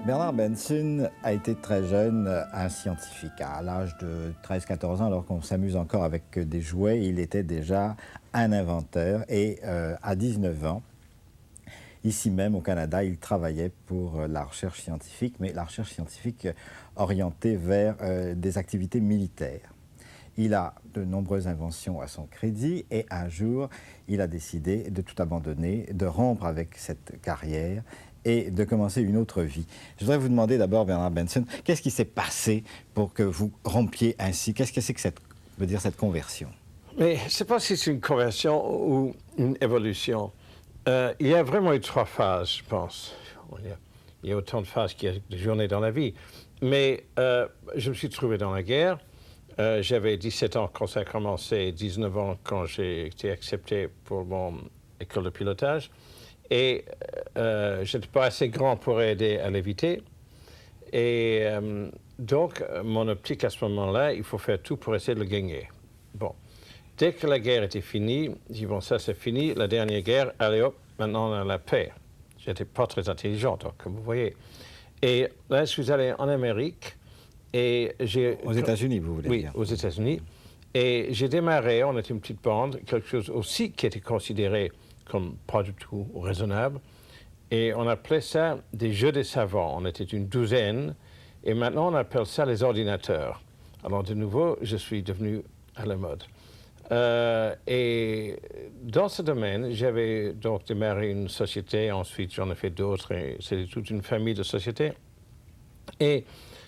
Bernard Benson a été très jeune un scientifique. À l'âge de 13-14 ans, alors qu'on s'amuse encore avec des jouets, il était déjà un inventeur. Et à 19 ans, ici même au Canada, il travaillait pour la recherche scientifique, mais la recherche scientifique orientée vers des activités militaires. Il a de nombreuses inventions à son crédit et un jour, il a décidé de tout abandonner, de rompre avec cette carrière et de commencer une autre vie. Je voudrais vous demander d'abord, Bernard Benson, qu'est-ce qui s'est passé pour que vous rompiez ainsi? Qu'est-ce que c'est que veut dire cette conversion? Mais je ne sais pas si c'est une conversion ou une évolution. Il y a vraiment eu trois phases, je pense. Il y a autant de phases qu'il y a de journées dans la vie. Mais je me suis trouvé dans la guerre. J'avais 17 ans quand ça a commencé, 19 ans quand j'ai été accepté pour mon école de pilotage. Et je n'étais pas assez grand pour aider à l'éviter. Et donc, mon optique à ce moment-là, il faut faire tout pour essayer de le gagner. Bon. Dès que la guerre était finie, je dis, bon, ça c'est fini, la dernière guerre, allez hop, maintenant on a la paix. J'étais pas très intelligent, donc, comme vous voyez. Et là, je suis allé en Amérique et j'ai... Aux États-Unis, vous voulez dire? Oui, aux États-Unis. Et j'ai démarré, on était une petite bande, quelque chose aussi qui était considéré comme pas du tout raisonnable. Et on appelait ça des jeux des savants. On était une douzaine. Et maintenant, on appelle ça les ordinateurs. Alors, de nouveau, je suis devenu à la mode. Et dans ce domaine, j'avais donc démarré une société, ensuite j'en ai fait d'autres, et c'est toute une famille de sociétés. Et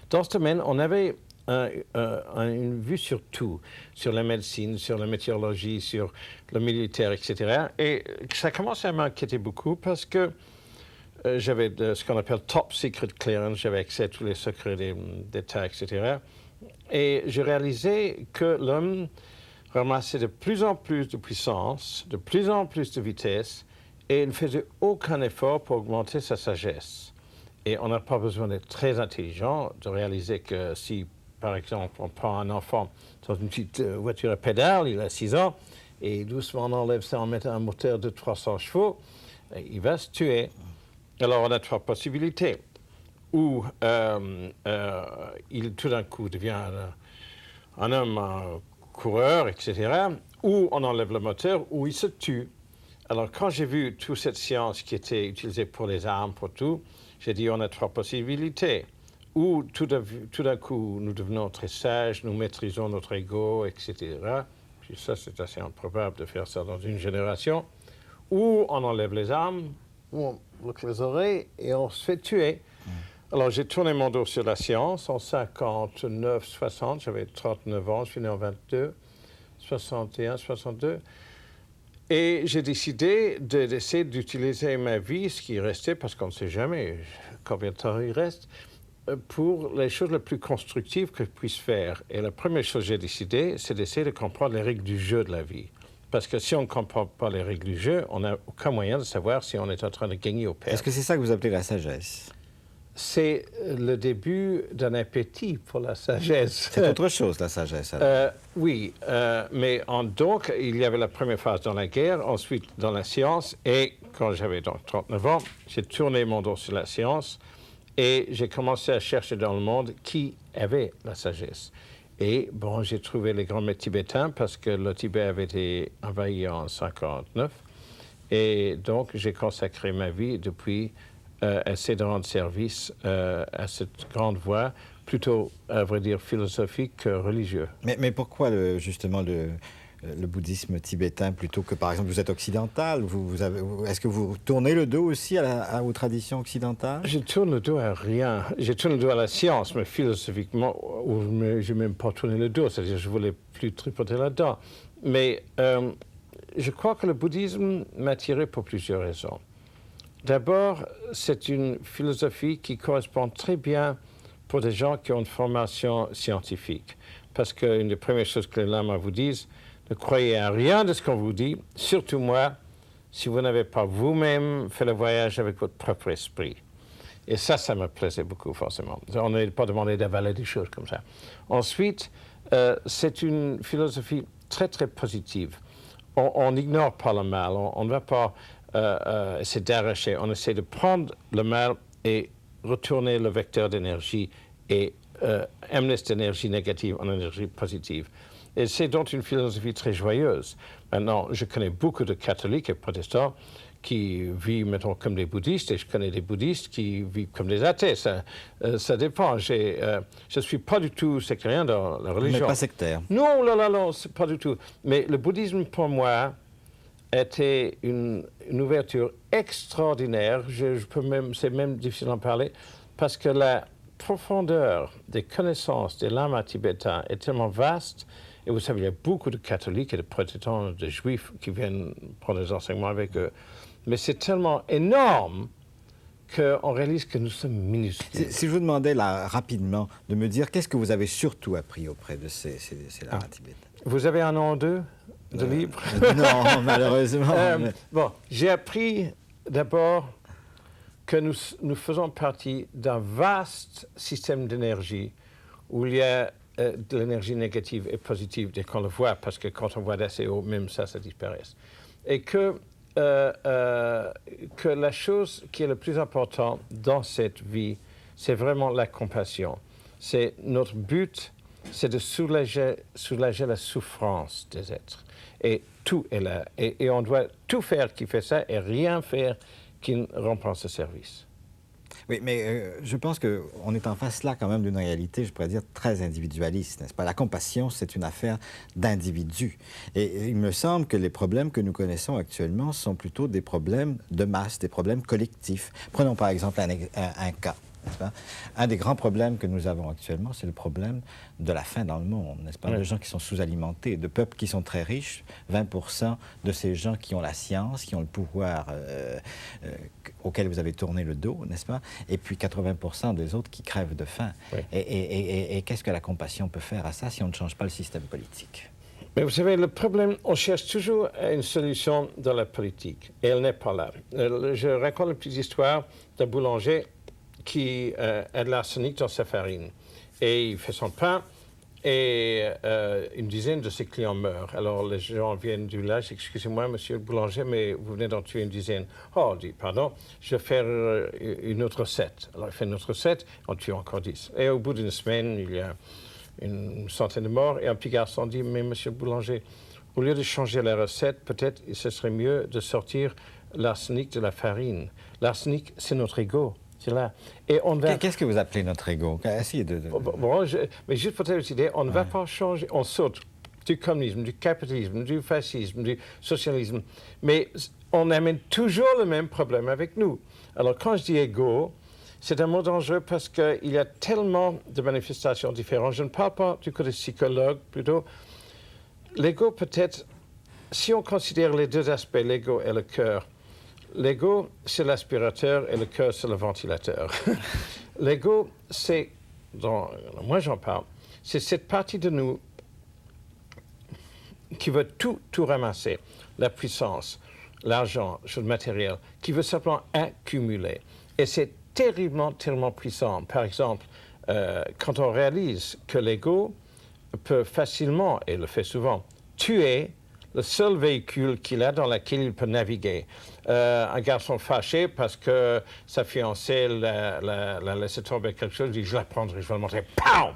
dans ce domaine, on avait une vue sur tout, sur la médecine, sur la météorologie, sur le militaire, etc. Et ça commençait à m'inquiéter beaucoup parce que j'avais ce qu'on appelle top secret clearance, j'avais accès à tous les secrets d'État, etc. Et j'ai réalisé que l'homme ramassait de plus en plus de puissance, de plus en plus de vitesse, et il ne faisait aucun effort pour augmenter sa sagesse. Et on n'a pas besoin d'être très intelligent de réaliser que si, par exemple, on prend un enfant dans une petite voiture à pédale, il a 6 ans, et doucement on enlève ça en mettant un moteur de 300 chevaux, il va se tuer. Alors on a trois possibilités. Ou il tout d'un coup devient un homme coureur, etc., ou on enlève le moteur, ou il se tue. Alors, quand j'ai vu toute cette science qui était utilisée pour les armes, pour tout, j'ai dit, on a trois possibilités. Ou tout d'un coup, nous devenons très sages, nous maîtrisons notre ego, etc. Puis ça, c'est assez improbable de faire ça dans une génération. Ou on enlève les armes, ou on bloque les oreilles et on se fait tuer. Alors, j'ai tourné mon dos sur la science en 59, 60, j'avais 39 ans, je suis né en 22, 61, 62. Et j'ai décidé d'essayer d'utiliser ma vie, ce qui restait, parce qu'on ne sait jamais combien de temps il reste, pour les choses les plus constructives que je puisse faire. Et la première chose que j'ai décidé, c'est d'essayer de comprendre les règles du jeu de la vie. Parce que si on ne comprend pas les règles du jeu, on n'a aucun moyen de savoir si on est en train de gagner ou perdre. Est-ce que c'est ça que vous appelez la sagesse? C'est le début d'un appétit pour la sagesse. C'est autre chose, la sagesse. Oui, mais donc, il y avait la première phase dans la guerre, ensuite dans la science, et quand j'avais donc 39 ans, j'ai tourné mon dos sur la science, et j'ai commencé à chercher dans le monde qui avait la sagesse. Et bon, j'ai trouvé les grands maîtres tibétains, parce que le Tibet avait été envahi en 59, et donc j'ai consacré ma vie depuis essayer de rendre service à cette grande voie, plutôt, à vrai dire, philosophique que religieux. Mais pourquoi justement le bouddhisme tibétain plutôt que, par exemple, vous êtes occidental? Est-ce que vous tournez le dos aussi aux traditions occidentales? Je tourne le dos à rien. Je tourne le dos à la science, mais philosophiquement, je n'ai même pas tourné le dos, c'est-à-dire je ne voulais plus tripoter là-dedans. Mais je crois que le bouddhisme m'a attiré pour plusieurs raisons. D'abord, c'est une philosophie qui correspond très bien pour des gens qui ont une formation scientifique. Parce qu'une des premières choses que les lamas vous disent, ne croyez à rien de ce qu'on vous dit, surtout moi, si vous n'avez pas vous-même fait le voyage avec votre propre esprit. Et ça me plaisait beaucoup, forcément. On n'est pas demandé d'avaler des choses comme ça. Ensuite, c'est une philosophie très, très positive. On n'ignore pas le mal, on ne va pas essayer d'arracher, on essaie de prendre le mal et retourner le vecteur d'énergie et amener cette énergie négative en énergie positive. Et c'est donc une philosophie très joyeuse. Maintenant, je connais beaucoup de catholiques et protestants qui vivent, mettons, comme des bouddhistes, et je connais des bouddhistes qui vivent comme des athées. Ça dépend. Je ne suis pas du tout sectaire dans la religion. Mais pas sectaire. Non, non, c'est pas du tout. Mais le bouddhisme, pour moi, était une ouverture extraordinaire. C'est même difficile d'en parler, parce que la profondeur des connaissances des lamas tibétains est tellement vaste. Et vous savez, il y a beaucoup de catholiques et de protestants, de juifs qui viennent prendre des enseignements avec eux. Mais c'est tellement énorme qu'on réalise que nous sommes minuscules. Si je vous demandais là, rapidement, de me dire qu'est-ce que vous avez surtout appris auprès de ces lamas tibétains? Vous avez un an ou deux de livres? Non, malheureusement. Bon, j'ai appris d'abord que nous faisons partie d'un vaste système d'énergie où il y a de l'énergie négative et positive dès qu'on le voit, parce que quand on voit d'assez haut, même ça disparaît. Et que la chose qui est le plus importante dans cette vie, c'est vraiment la compassion. C'est notre but, c'est de soulager la souffrance des êtres. Et tout est là. Et on doit tout faire qui fait ça et rien faire qui ne rend pas ce service. Oui, mais je pense qu'on est en face là quand même d'une réalité, je pourrais dire, très individualiste, n'est-ce pas? La compassion, c'est une affaire d'individus. Et il me semble que les problèmes que nous connaissons actuellement sont plutôt des problèmes de masse, des problèmes collectifs. Prenons par exemple un cas. N'est-ce pas? Un des grands problèmes que nous avons actuellement, c'est le problème de la faim dans le monde, n'est-ce pas? Oui. De gens qui sont sous-alimentés, de peuples qui sont très riches, 20% de ces gens qui ont la science, qui ont le pouvoir auquel vous avez tourné le dos, n'est-ce pas? Et puis 80% des autres qui crèvent de faim. Oui. Et qu'est-ce que la compassion peut faire à ça si on ne change pas le système politique? Mais vous savez, le problème, on cherche toujours une solution dans la politique, et elle n'est pas là. Je raconte une petite histoire d'un boulanger qui a de l'arsenic dans sa farine. Et il fait son pain, et une dizaine de ses clients meurent. Alors les gens viennent du village, excusez-moi, monsieur le boulanger, mais vous venez d'en tuer une dizaine. Oh, on dit, pardon, je vais faire une autre recette. Alors il fait une autre recette, on tue encore 10. Et au bout d'une semaine, il y a une centaine de morts, et un petit garçon dit, mais monsieur le boulanger, au lieu de changer la recette, peut-être ce serait mieux de sortir l'arsenic de la farine. L'arsenic, c'est notre ego. Là. Et on va... Qu'est-ce que vous appelez notre ego? Essayez de... Bon, mais juste pour cette idée, on ne va pas changer, on saute du communisme, du capitalisme, du fascisme, du socialisme, mais on amène toujours le même problème avec nous. Alors quand je dis ego, c'est un mot dangereux parce qu'il y a tellement de manifestations différentes. Je ne parle pas du côté psychologue, plutôt. L'ego peut-être, si on considère les deux aspects, l'ego et le cœur, l'ego, c'est l'aspirateur et le cœur, c'est le ventilateur. L'ego, c'est, moi j'en parle, c'est cette partie de nous qui veut tout ramasser, la puissance, l'argent, le matériel, qui veut simplement accumuler. Et c'est tellement puissant. Par exemple, quand on réalise que l'ego peut facilement, et le fait souvent, tuer le seul véhicule qu'il a dans lequel il peut naviguer. Un garçon fâché parce que sa fiancée l'a laissé tomber quelque chose, il dit « je la prendrai, je vais le montrer ». Pow!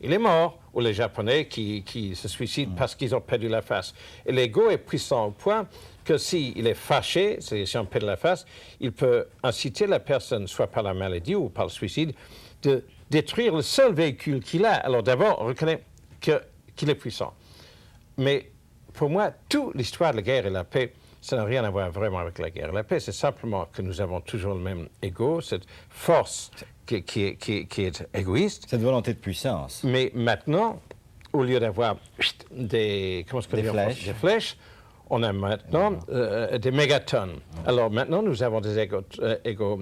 Il est mort. Ou les Japonais qui se suicident parce qu'ils ont perdu la face. Et l'ego est puissant au point que s'il est fâché, c'est-à-dire si on perd la face, il peut inciter la personne, soit par la maladie ou par le suicide, de détruire le seul véhicule qu'il a. Alors d'abord, on reconnaît qu'il est puissant. Mais pour moi, toute l'histoire de la guerre et la paix, ça n'a rien à voir vraiment avec la guerre. La paix, c'est simplement que nous avons toujours le même ego, cette force qui est égoïste. Cette volonté de puissance. Mais maintenant, au lieu d'avoir des flèches, on a maintenant des mégatonnes. Alors maintenant, nous avons des égos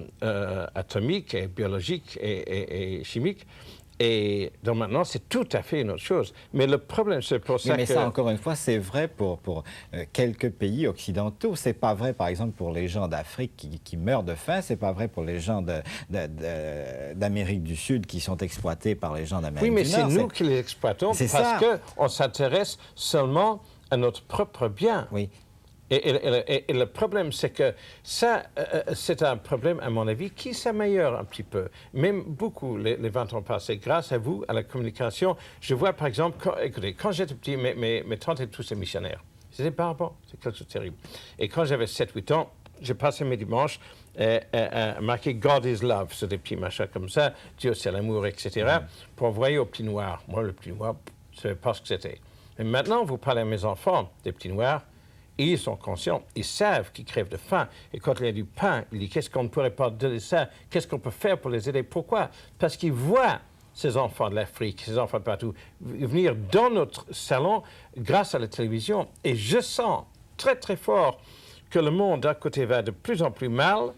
atomiques et biologiques et chimiques. Et donc maintenant, c'est tout à fait une autre chose. Mais le problème, c'est pour ça que... Mais ça, encore une fois, c'est vrai pour quelques pays occidentaux. C'est pas vrai, par exemple, pour les gens d'Afrique qui meurent de faim. C'est pas vrai pour les gens d'Amérique du Sud qui sont exploités par les gens d'Amérique du Nord. Oui, mais c'est nous qui les exploitons parce qu'on s'intéresse seulement à notre propre bien. Oui. Et le problème, c'est que ça, c'est un problème, à mon avis, qui s'améliore un petit peu, même beaucoup les 20 ans passés, grâce à vous, à la communication. Je vois, par exemple, écoutez, quand j'étais petit, mes tantes étaient tous missionnaires. C'était barbare, c'est quelque chose de terrible. Et quand j'avais 7-8 ans, j'ai passé mes dimanches à marquer God is love sur des petits machins comme ça, Dieu c'est l'amour, etc., pour envoyer aux petits noirs. Moi, le petit noir, je ne savais pas ce que c'était. Mais maintenant, vous parlez à mes enfants des petits noirs, ils sont conscients, ils savent qu'ils crèvent de faim. Et quand il y a du pain, ils disent qu'est-ce qu'on ne pourrait pas donner ça? Qu'est-ce qu'on peut faire pour les aider? Pourquoi? Parce qu'ils voient ces enfants de l'Afrique, ces enfants de partout, venir dans notre salon grâce à la télévision. Et je sens très très fort que le monde d'un côté va de plus en plus mal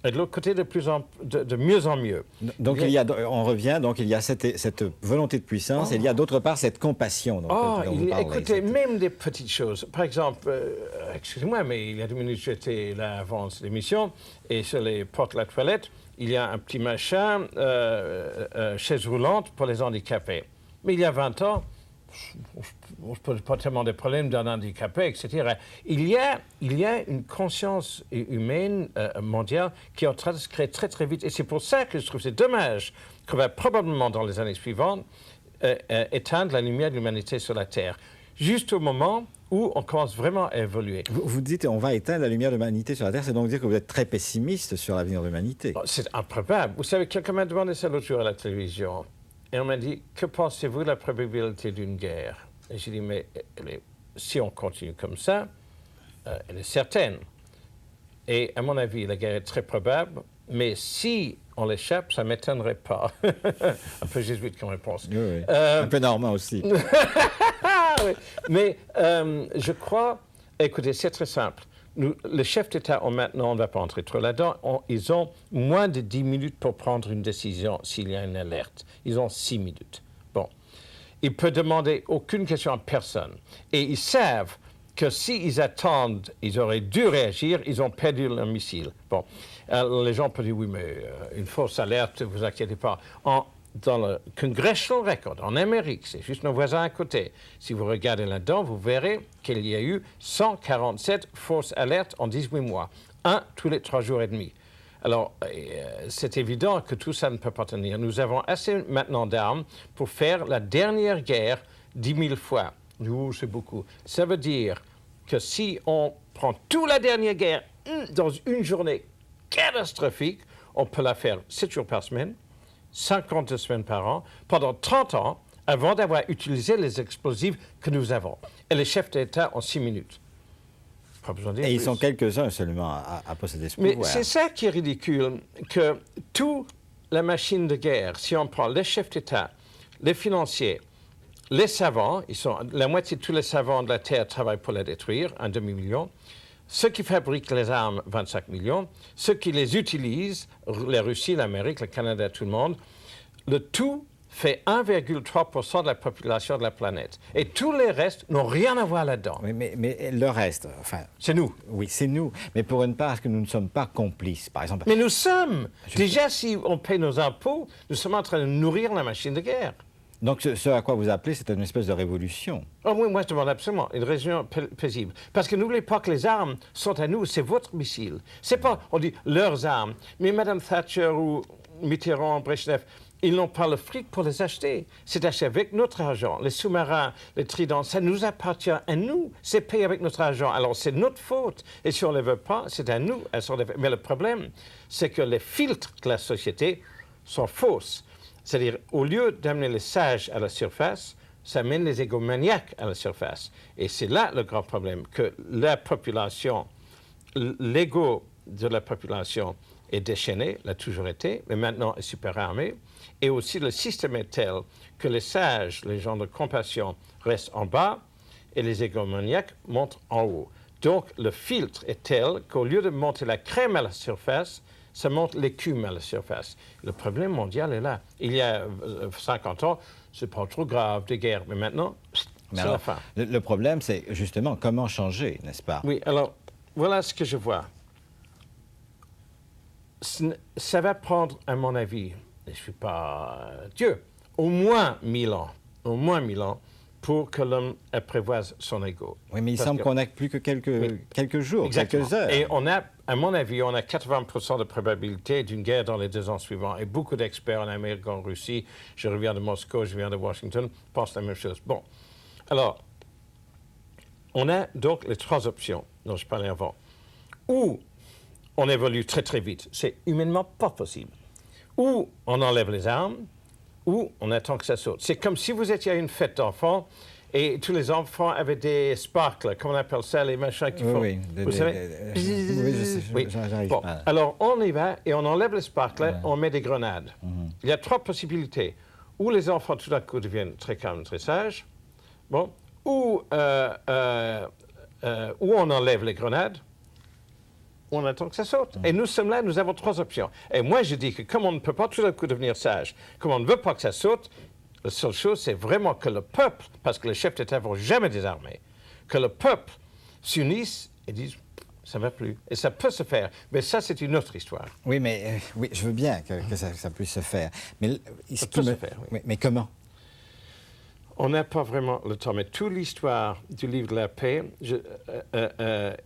et de l'autre côté de mieux en mieux. Donc on revient, donc il y a cette volonté de puissance, et il y a d'autre part cette compassion dont vous parlez. Écoutez, même des petites choses. Par exemple, excusez-moi, mais il y a 2 minutes, j'étais là avant l'émission, et sur les portes de la toilette, il y a un petit machin, chaise roulante pour les handicapés. Mais il y a 20 ans, on ne se pose pas tellement de problèmes d'un handicapé, etc. Il y a une conscience humaine mondiale qui est en train de se créer très très vite. Et c'est pour ça que je trouve c'est dommage qu'on va probablement dans les années suivantes éteindre la lumière de l'humanité sur la Terre. Juste au moment où on commence vraiment à évoluer. Vous dites on va éteindre la lumière de l'humanité sur la Terre, c'est donc dire que vous êtes très pessimiste sur l'avenir de l'humanité. C'est improbable. Vous savez, quelqu'un m'a demandé ça l'autre jour à la télévision. Et on m'a dit, que pensez-vous de la probabilité d'une guerre? Et j'ai dit, mais si on continue comme ça, elle est certaine. Et à mon avis, la guerre est très probable, mais si on l'échappe, ça ne m'étonnerait pas. Un peu jésuite comme réponse. Oui, oui. Un peu normand aussi. Oui. Mais je crois, écoutez, c'est très simple. Les chefs d'État ont maintenant, on ne va pas entrer trop là-dedans, ils ont moins de 10 minutes pour prendre une décision s'il y a une alerte. Ils ont 6 minutes. Bon. Ils peuvent demander aucune question à personne. Et ils savent que s'ils attendent, ils auraient dû réagir, ils ont perdu leur missile. Bon. Alors, les gens peuvent dire, oui, mais une fausse alerte, ne vous inquiétez pas. Dans le Congressional Record, en Amérique, c'est juste nos voisins à côté. Si vous regardez là-dedans, vous verrez qu'il y a eu 147 fausses alertes en 18 mois. Un tous les 3 jours et demi. Alors, c'est évident que tout ça ne peut pas tenir. Nous avons assez maintenant d'armes pour faire la dernière guerre 10 000 fois. C'est beaucoup. Ça veut dire que si on prend toute la dernière guerre dans une journée catastrophique, on peut la faire 7 jours par semaine, 52 semaines par an, pendant 30 ans, avant d'avoir utilisé les explosifs que nous avons. Et les chefs d'État ont 6 minutes. Pas besoin de dire plus. Ils plus. sont quelques-uns seulement à posséder ce pouvoir. Mais c'est ça qui est ridicule, que toute la machine de guerre, si on prend les chefs d'État, les financiers, les savants, la moitié de tous les savants de la Terre travaillent pour la détruire, 1 demi-million. Ceux qui fabriquent les armes, 25 millions. Ceux qui les utilisent, la Russie, l'Amérique, le Canada, tout le monde, le tout fait 1,3% de la population de la planète. Et tous les restes n'ont rien à voir là-dedans. Oui, mais le reste, enfin... C'est nous. Oui, c'est nous. Mais pour une part, est-ce que nous ne sommes pas complices, par exemple? Mais nous sommes. Déjà, si on paie nos impôts, nous sommes en train de nourrir la machine de guerre. Donc ce à quoi vous appelez, c'est une espèce de révolution. Oh, oui, moi je demande absolument une révolution paisible. Parce que n'oubliez pas que les armes sont à nous, c'est votre missile. C'est pas, on dit, leurs armes. Mais Mme Thatcher ou Mitterrand, Brezhnev, ils n'ont pas le fric pour les acheter. C'est acheté avec notre argent. Les sous-marins, les tridents, ça nous appartient à nous. C'est payé avec notre argent. Alors c'est notre faute. Et si on ne le veut pas, c'est à nous. Mais le problème, c'est que les filtres de la société sont fausses. C'est-à-dire, au lieu d'amener les sages à la surface, ça amène les égomaniaques à la surface. Et c'est là le grand problème, que la population, l'ego de la population est déchaîné, l'a toujours été, mais maintenant est super armé. Et aussi, le système est tel que les sages, les gens de compassion, restent en bas et les égomaniaques montent en haut. Donc, le filtre est tel qu'au lieu de monter la crème à la surface, ça monte l'écume à la surface. Le problème mondial est là. Il y a 50 ans, c'est pas trop grave, des guerres. Mais maintenant, c'est la fin. Le problème, c'est justement comment changer, n'est-ce pas? Oui, alors, voilà ce que je vois. Ça va prendre, à mon avis, et je ne suis pas Dieu, au moins 1000 ans pour que l'homme apprivoise son ego. Oui, mais il semble qu'on n'a plus que quelques jours, exactement. quelques heures. Et on a, à mon avis, on a 80% de probabilité d'une guerre dans les 2 ans suivants. Et beaucoup d'experts en Amérique, en Russie, je reviens de Moscou, je viens de Washington, pensent la même chose. Bon, alors, on a donc les 3 options dont je parlais avant. Ou on évolue très très vite, c'est humainement pas possible. Ou on enlève les armes, ou on attend que ça saute. C'est comme si vous étiez à une fête d'enfants et tous les enfants avaient des sparkles, comment on appelle ça, les machins qui font... Oui, vous savez? Oui, j'arrive bon, pas. alors on y va et on enlève les sparkles, on met des grenades. Il y a 3 possibilités. Ou les enfants tout d'un coup deviennent très calmes, très sages, bon, ou on enlève les grenades, on attend que ça saute. Et nous sommes là, nous avons 3 options. Et moi, je dis que comme on ne peut pas tout d'un coup devenir sage, comme on ne veut pas que ça saute, la seule chose, c'est vraiment que le peuple, parce que les chefs d'État ne vont jamais désarmer, que le peuple s'unisse et dise ça ne va plus. Et ça peut se faire. Mais ça, c'est une autre histoire. Oui, mais oui, je veux bien que ça puisse se faire. Mais, ça peut se faire, oui. Mais comment? On n'a pas vraiment le temps, mais toute l'histoire du livre de la paix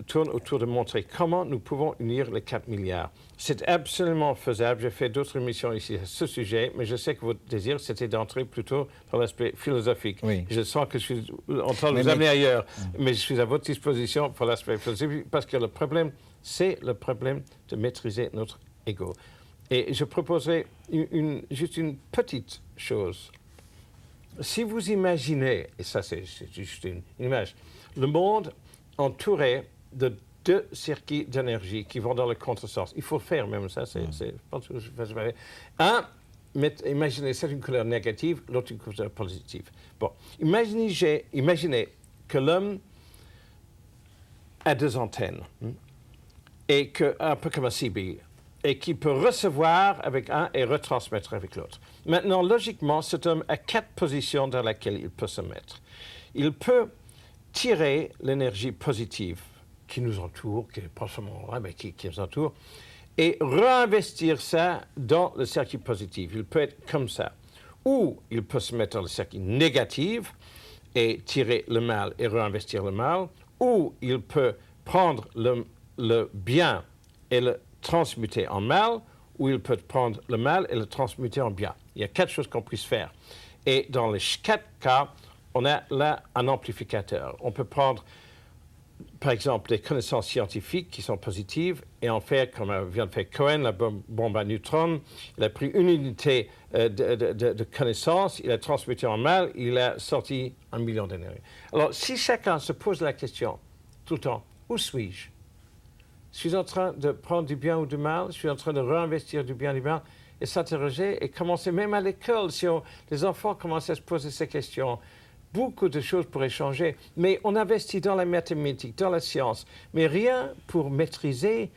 tourne autour de montrer comment nous pouvons unir les 4 milliards. C'est absolument faisable. J'ai fait d'autres émissions ici à ce sujet, mais je sais que votre désir, c'était d'entrer plutôt dans l'aspect philosophique. Oui. Je sens que je suis en train de vous amener ailleurs, mais je suis à votre disposition pour l'aspect philosophique, parce que le problème, c'est le problème de maîtriser notre ego. Et je proposerai juste une petite chose. Si vous imaginez, et ça c'est juste une image, le monde entouré de 2 circuits d'énergie qui vont dans le contresens. Il faut le faire même, ça c'est pas tout ce que je vais faire. Imaginez, c'est une couleur négative, l'autre une couleur positive. Bon, imaginez que l'homme a 2 antennes, et que, un peu comme un CB, et qui peut recevoir avec un et retransmettre avec l'autre. Maintenant, logiquement, cet homme a 4 positions dans lesquelles il peut se mettre. Il peut tirer l'énergie positive qui nous entoure, qui n'est pas seulement là, mais qui nous entoure, et réinvestir ça dans le circuit positif. Il peut être comme ça. Ou il peut se mettre dans le circuit négatif et tirer le mal et réinvestir le mal. Ou il peut prendre le bien et le transmuter en mal, ou il peut prendre le mal et le transmuter en bien. Il y a 4 choses qu'on puisse faire. Et dans les 4 cas, on a là un amplificateur. On peut prendre, par exemple, des connaissances scientifiques qui sont positives et en faire, comme vient de faire Cohen, la bombe à neutrons. Il a pris une unité de connaissances, il a transmuté en mal, il a sorti 1 million d'énergie. Alors, si chacun se pose la question tout le temps, où suis-je? Je suis en train de prendre du bien ou du mal, je suis en train de réinvestir du bien ou du mal, et s'interroger et commencer même à l'école. Si les enfants commencent à se poser ces questions, beaucoup de choses pourraient changer. Mais on investit dans la mathématique, dans la science, mais rien pour maîtriser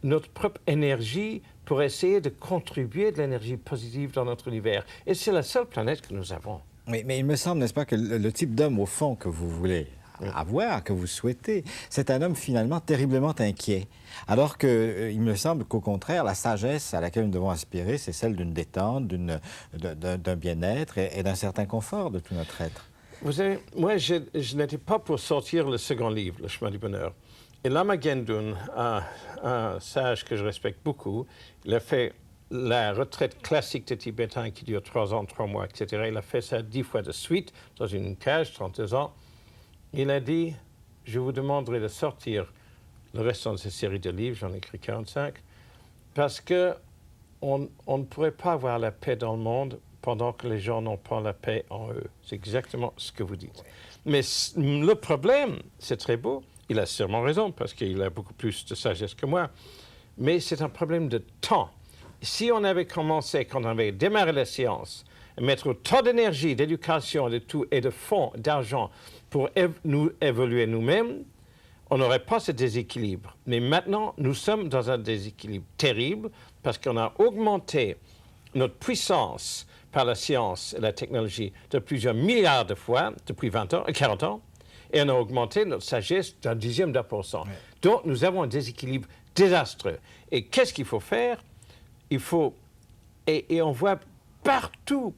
notre propre énergie, pour essayer de contribuer de l'énergie positive dans notre univers. Et c'est la seule planète que nous avons. Oui, mais il me semble, n'est-ce pas, que le type d'homme, au fond, que vous voulez avoir, que vous souhaitez, c'est un homme finalement terriblement inquiet. Alors qu'il me semble qu'au contraire, la sagesse à laquelle nous devons aspirer, c'est celle d'une détente, d'un bien-être et d'un certain confort de tout notre être. Vous savez, moi, je n'étais pas pour sortir le second livre, Le chemin du bonheur. Et Lama Gendun, un sage que je respecte beaucoup, il a fait la retraite classique des Tibétains qui dure 3 ans, 3 mois, etc. Il a fait ça 10 fois de suite, dans une cage, 32 ans. Il a dit, je vous demanderai de sortir le restant de cette série de livres, j'en ai écrit 45, parce qu'on ne pourrait pas avoir la paix dans le monde pendant que les gens n'ont pas la paix en eux. C'est exactement ce que vous dites. Mais le problème, c'est très beau, il a sûrement raison, parce qu'il a beaucoup plus de sagesse que moi, mais c'est un problème de temps. Si on avait commencé, quand on avait démarré la science, à mettre autant d'énergie, d'éducation, de tout, et de fonds, d'argent, pour nous évoluer nous-mêmes, on n'aurait pas ce déséquilibre. Mais maintenant, nous sommes dans un déséquilibre terrible parce qu'on a augmenté notre puissance par la science et la technologie de plusieurs milliards de fois depuis 20 ans, 40 ans, et on a augmenté notre sagesse d'un 0,1%. Ouais. Donc, nous avons un déséquilibre désastreux. Et qu'est-ce qu'il faut faire? Il faut... Et on voit partout,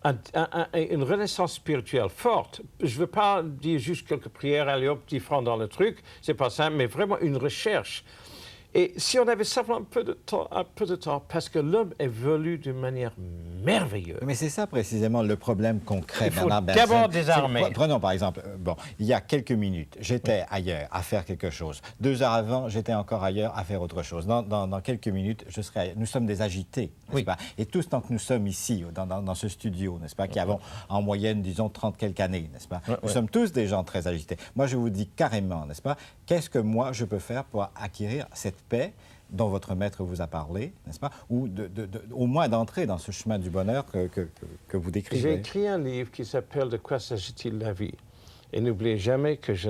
une renaissance spirituelle forte. Je ne veux pas dire juste quelques prières, allez hop, 10 francs dans le truc, c'est pas ça, mais vraiment une recherche. Et si on avait simplement un peu de temps, parce que l'homme évolue d'une manière merveilleuse. Mais c'est ça précisément le problème concret. Il faut d'abord désarmer. Prenons par exemple, il y a quelques minutes, j'étais ailleurs à faire quelque chose. 2 heures avant, j'étais encore ailleurs à faire autre chose. Dans quelques minutes, je serai ailleurs. Nous sommes des agités, n'est-ce pas? Et tout ce temps que nous sommes ici, dans ce studio, n'est-ce pas, qui avons en moyenne, disons, 30 quelques années, n'est-ce pas? Nous sommes tous des gens très agités. Moi, je vous dis carrément, n'est-ce pas, qu'est-ce que moi, je peux faire pour acquérir cette paix dont votre maître vous a parlé, n'est-ce pas? Ou au moins d'entrer dans ce chemin du bonheur que vous décrivez. J'ai écrit un livre qui s'appelle « De quoi s'agit-il la vie ?» Et n'oubliez jamais que je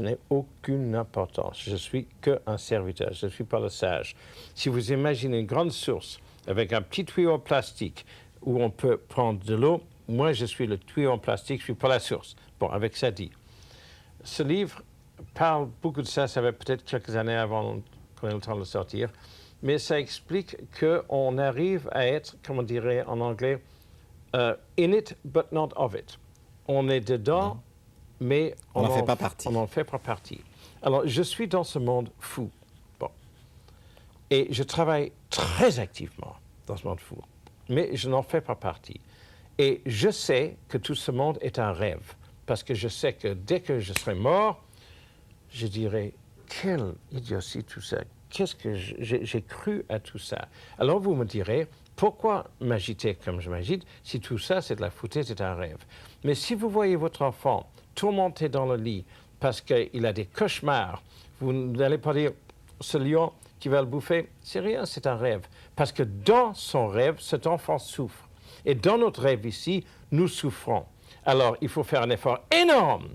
n'ai aucune importance. Je suis qu'un serviteur. Je ne suis pas le sage. Si vous imaginez une grande source avec un petit tuyau en plastique où on peut prendre de l'eau, moi, je suis le tuyau en plastique, je ne suis pas la source. Bon, avec ça dit. Ce livre parle beaucoup de ça. Ça va peut-être quelques années avant qu'on ait le temps de le sortir. Mais ça explique qu'on arrive à être, comme on dirait en anglais, in it but not of it. On est dedans, mais on n'en fait pas partie. On n'en fait pas partie. Alors, je suis dans ce monde fou. Bon. Et je travaille très activement dans ce monde fou. Mais je n'en fais pas partie. Et je sais que tout ce monde est un rêve. Parce que je sais que dès que je serai mort, je dirai, quelle idiotie tout ça. Qu'est-ce que j'ai cru à tout ça? Alors vous me direz, pourquoi m'agiter comme je m'agite si tout ça c'est de la foutaise, c'est un rêve? Mais si vous voyez votre enfant tourmenté dans le lit parce qu'il a des cauchemars, vous n'allez pas dire, ce lion qui va le bouffer, c'est rien, c'est un rêve. Parce que dans son rêve, cet enfant souffre. Et dans notre rêve ici, nous souffrons. Alors il faut faire un effort énorme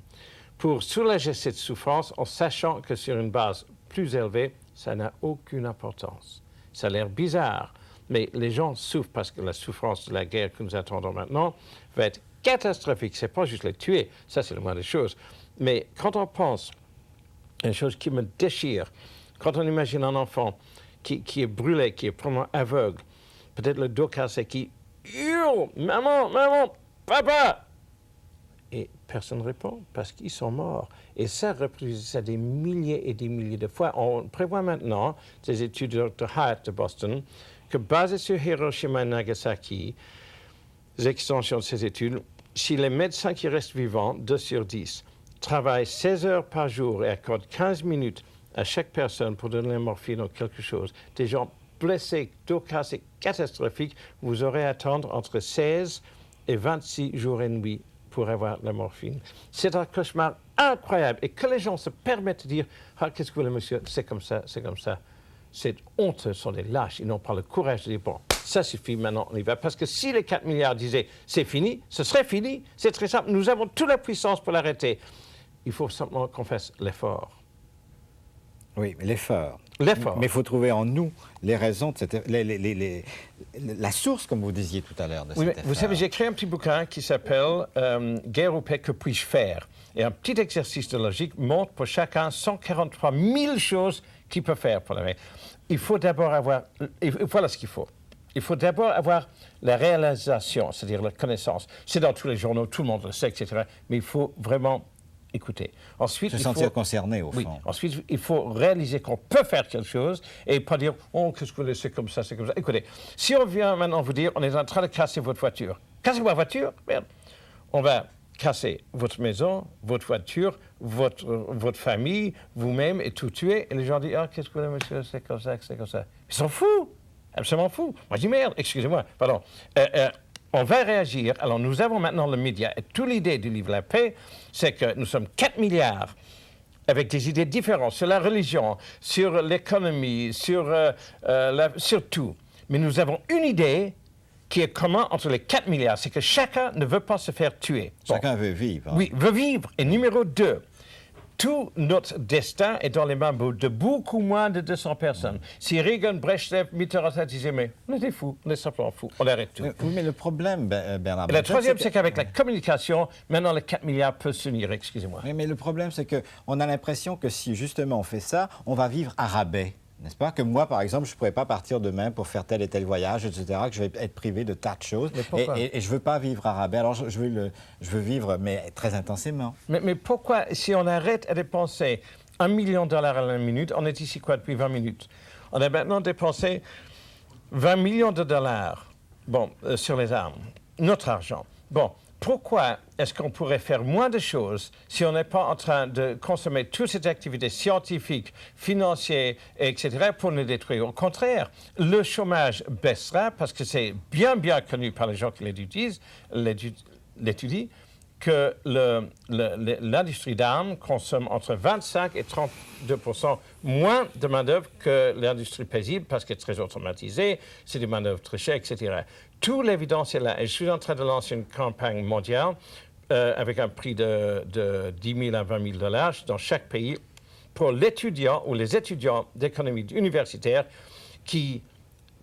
pour soulager cette souffrance en sachant que sur une base plus élevée, ça n'a aucune importance. Ça a l'air bizarre, mais les gens souffrent parce que la souffrance de la guerre que nous attendons maintenant va être catastrophique. Ce n'est pas juste les tuer, ça c'est le moins des choses. Mais quand on pense à une chose qui me déchire, quand on imagine un enfant qui est brûlé, qui est probablement aveugle, peut-être le dos cassé, qui hurle « Maman, maman, papa !» Et personne ne répond parce qu'ils sont morts. Et ça reproduit ça des milliers et des milliers de fois. On prévoit maintenant, des études de Dr. Hyatt de Boston, que basées sur Hiroshima et Nagasaki, les extensions de ces études, si les médecins qui restent vivants, 2 sur 10, travaillent 16 heures par jour et accordent 15 minutes à chaque personne pour donner la morphine ou quelque chose, des gens blessés, dos cassés, catastrophiques, vous aurez à attendre entre 16 et 26 jours et nuits pour avoir la morphine. C'est un cauchemar incroyable. Et que les gens se permettent de dire « Ah, qu'est-ce que vous voulez, monsieur? C'est comme ça, c'est comme ça. » C'est honteux, ce sont des lâches. Ils n'ont pas le courage de dire « Bon, ça suffit, maintenant on y va. » Parce que si les 4 milliards disaient « C'est fini », ce serait fini. C'est très simple. Nous avons toute la puissance pour l'arrêter. Il faut simplement qu'on fasse l'effort. Oui, l'effort. L'effort. Mais il faut trouver en nous les raisons de cette, la source, comme vous disiez tout à l'heure, de cet effort. Vous savez, j'ai écrit un petit bouquin qui s'appelle « Guerre ou paix, que puis-je faire ?» Et un petit exercice de logique montre pour chacun 143 000 choses qu'il peut faire pour la paix. Il faut d'abord avoir... Voilà ce qu'il faut. Il faut d'abord avoir la réalisation, c'est-à-dire la connaissance. C'est dans tous les journaux, tout le monde le sait, etc. Mais il faut vraiment... écouter. Ensuite, se sentir concerné, au fond. Oui. Ensuite, il faut réaliser qu'on peut faire quelque chose et pas dire « Oh, qu'est-ce que vous voulez, c'est comme ça, c'est comme ça. » Écoutez, si on vient maintenant vous dire « On est en train de casser votre voiture. » Cassez ma voiture, merde. On va casser votre maison, votre voiture, votre famille, vous-même, et tout tuer. Et les gens disent « Ah, qu'est-ce que vous voulez, monsieur, c'est comme ça, c'est comme ça. » Ils sont fous, absolument fous. Moi, je dis « Merde, excusez-moi, pardon. » On va réagir. Alors, nous avons maintenant le média. Et toute l'idée du livre La Paix, c'est que nous sommes 4 milliards avec des idées différentes sur la religion, sur l'économie, sur tout. Mais nous avons une idée qui est commune entre les 4 milliards. C'est que chacun ne veut pas se faire tuer. Chacun veut vivre. Oui, veut vivre. Et numéro 2, tout notre destin est dans les mains de beaucoup moins de 200 personnes. Si Reagan, Brezhnev, Mitterrand disaient, mais on est des fous, on est simplement fous, on arrête tout. Oui, mais le problème, Bernard... Et la troisième, c'est qu'avec la communication, maintenant les 4 milliards peuvent s'unir, excusez-moi. Oui, mais le problème, c'est qu'on a l'impression que si justement on fait ça, on va vivre à rabais. N'est-ce pas? Que moi, par exemple, je ne pourrais pas partir demain pour faire tel et tel voyage, etc., que je vais être privé de tas de choses. Et je ne veux pas vivre à rabais. Alors, je veux vivre, mais très intensément. Mais pourquoi, si on arrête à dépenser $1 million à la minute, on est ici quoi depuis 20 minutes? On a maintenant dépensé 20 millions de dollars sur les armes, notre argent. Bon, pourquoi est-ce qu'on pourrait faire moins de choses si on n'est pas en train de consommer toutes ces activités scientifiques, financières, etc. pour nous détruire? Au contraire, le chômage baissera parce que c'est bien connu par les gens qui l'étudient que l'industrie d'armes consomme entre 25 et 32% moins de main-d'œuvre que l'industrie paisible parce qu'elle est très automatisée, c'est des main-d'œuvre très chères, etc. Toute l'évidence est là. Et je suis en train de lancer une campagne mondiale avec un prix de 10 000 à 20 000 dollars dans chaque pays pour l'étudiant ou les étudiants d'économie universitaire qui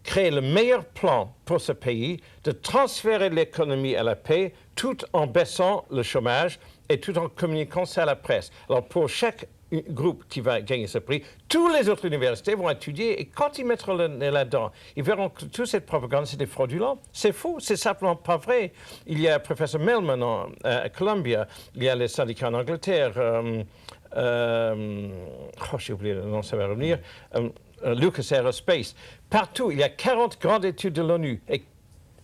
créer le meilleur plan pour ce pays de transférer l'économie à la paix tout en baissant le chômage et tout en communiquant ça à la presse. Alors pour chaque groupe qui va gagner ce prix, toutes les autres universités vont étudier et quand ils mettront le nez là-dedans, ils verront que toute cette propagande, c'est des fraudulents. C'est faux, c'est simplement pas vrai. Il y a le professeur Millman à Columbia, il y a les syndicats en Angleterre, j'ai oublié le nom, ça va revenir, Lucas Aerospace. Partout, il y a 40 grandes études de l'ONU. Et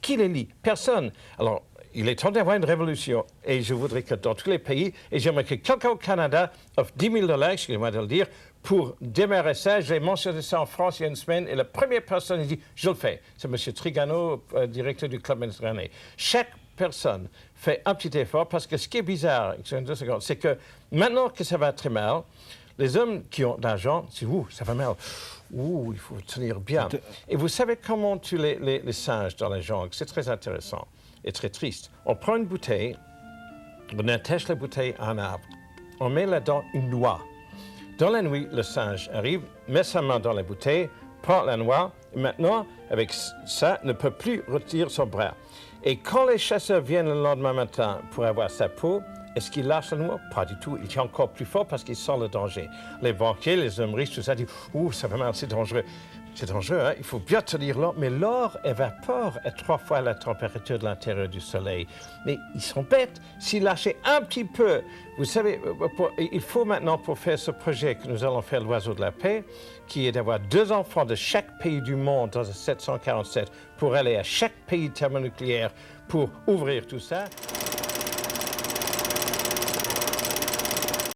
qui les lit? Personne. Alors, il est temps d'avoir une révolution. Et je voudrais que dans tous les pays, et j'aimerais que quelqu'un au Canada offre 10 000 $, excusez-moi de le dire, pour démarrer ça. J'ai mentionné ça en France il y a une semaine, et la première personne qui dit « je le fais », c'est M. Trigano, directeur du Club méditerranéen. Chaque personne fait un petit effort, parce que ce qui est bizarre, c'est que maintenant que ça va très mal, les hommes qui ont de l'argent, c'est « ouh, ça va mal ». Ouh, il faut tenir bien. Et vous savez comment on tue les singes dans la jungle? C'est très intéressant et très triste. On prend une bouteille, on attache la bouteille à un arbre, on met là-dedans une noix. Dans la nuit, le singe arrive, met sa main dans la bouteille, prend la noix, et maintenant, avec ça, ne peut plus retirer son bras. Et quand les chasseurs viennent le lendemain matin pour avoir sa peau, est-ce qu'il lâche la noix? Pas du tout. Il tient encore plus fort parce qu'il sent le danger. Les banquiers, les hommes riches, tout ça, disent « Ouh, ça va mal, c'est dangereux. » C'est dangereux, hein? Il faut bien tenir l'or. Mais l'or évapore à 3 fois la température de l'intérieur du soleil. Mais ils sont bêtes. S'ils lâchaient un petit peu, vous savez, il faut maintenant, pour faire ce projet que nous allons faire l'Oiseau de la Paix, qui est d'avoir 2 enfants de chaque pays du monde dans 747 pour aller à chaque pays thermonucléaire pour ouvrir tout ça.